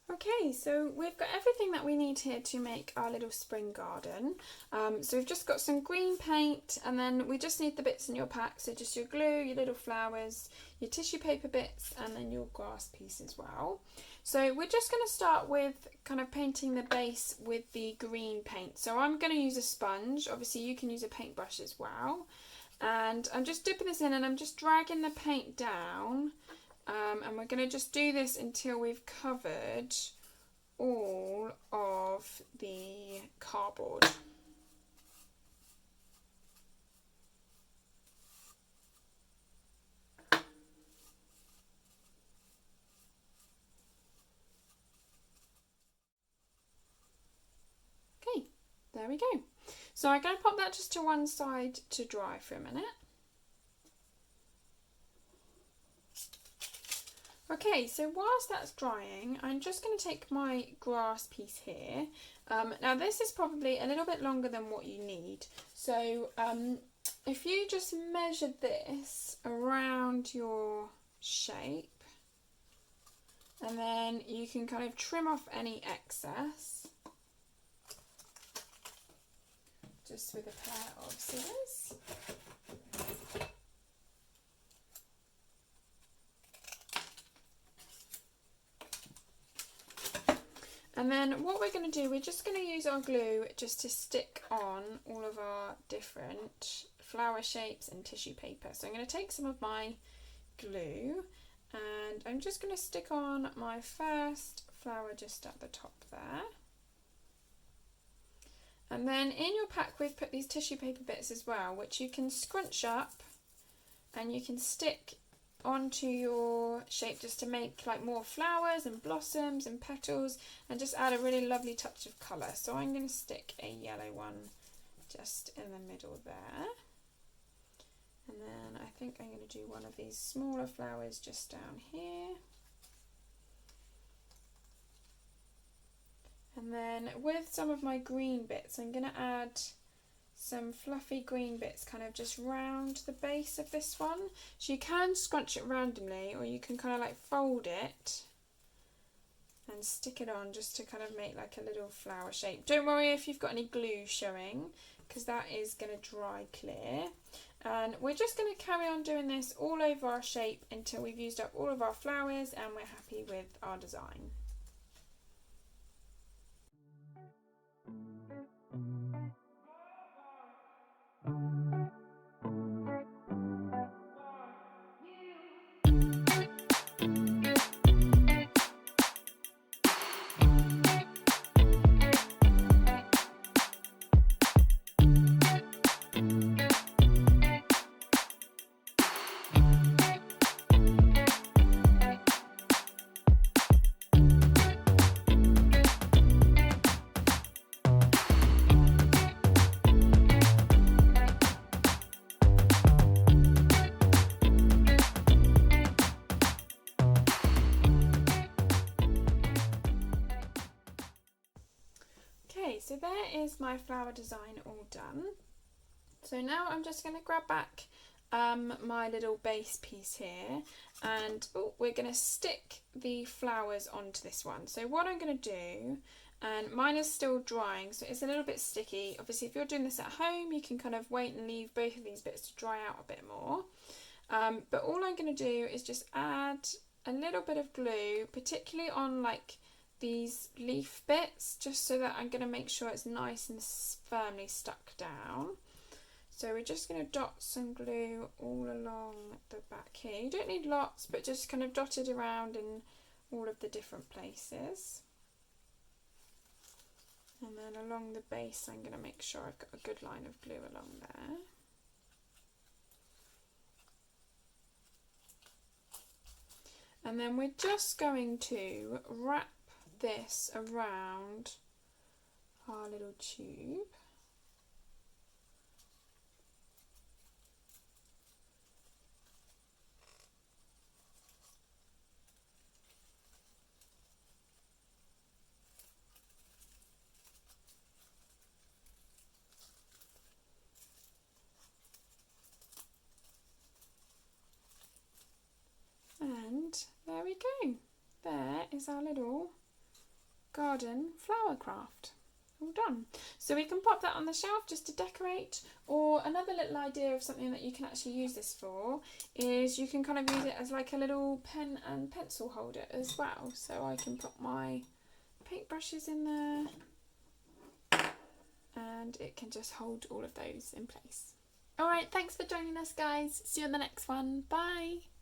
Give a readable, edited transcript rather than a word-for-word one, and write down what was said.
Okay, so we've got everything that we need here to make our little spring garden. So we've just got some green paint, and then we just need the bits in your pack. So just your glue, your little flowers, your tissue paper bits, and then your grass piece as well. So we're just going to start with kind of painting the base with the green paint. So I'm going to use a sponge. Obviously you can use a paintbrush as well. And I'm just dipping this in and I'm just dragging the paint down. And we're going to just do this until we've covered all of the cardboard. Okay, there we go. So I'm going to pop that just to one side to dry for a minute. Okay, so whilst that's drying, I'm just going to take my grass piece here. Now this is probably a little bit longer than what you need. So if you just measure this around your shape, and then you can kind of trim off any excess just with a pair of scissors. And then what we're going to do, we're just going to use our glue just to stick on all of our different flower shapes and tissue paper. So I'm going to take some of my glue and I'm just going to stick on my first flower just at the top there. And then in your pack we've put these tissue paper bits as well, which you can scrunch up and you can stick onto your shape just to make like more flowers and blossoms and petals and just add a really lovely touch of colour. So I'm going to stick a yellow one just in the middle there, and then I think I'm going to do one of these smaller flowers just down here, and then with some of my green bits I'm going to add some fluffy green bits kind of just round the base of this one. So you can scrunch it randomly or you can kind of like fold it and stick it on just to kind of make like a little flower shape. Don't worry if you've got any glue showing because that is going to dry clear. And we're just going to carry on doing this all over our shape until we've used up all of our flowers and we're happy with our design. Okay, so there is my flower design all done. So now I'm just going to grab back my little base piece here and we're going to stick the flowers onto this one. So what I'm going to do, and mine is still drying so it's a little bit sticky. Obviously if you're doing this at home you can kind of wait and leave both of these bits to dry out a bit more. But all I'm going to do is just add a little bit of glue, particularly on like these leaf bits, just so that I'm going to make sure it's nice and firmly stuck down. So we're just going to dot some glue all along the back here. You don't need lots, but just kind of dotted around in all of the different places. And then along the base I'm going to make sure I've got a good line of glue along there. And then we're just going to wrap this around our little tube. And there we go. There is our little garden flower craft. All done. So we can pop that on the shelf just to decorate, or another little idea of something that you can actually use this for is you can kind of use it as like a little pen and pencil holder as well. So I can put my paintbrushes in there and it can just hold all of those in place. Alright, thanks for joining us guys. See you on the next one. Bye!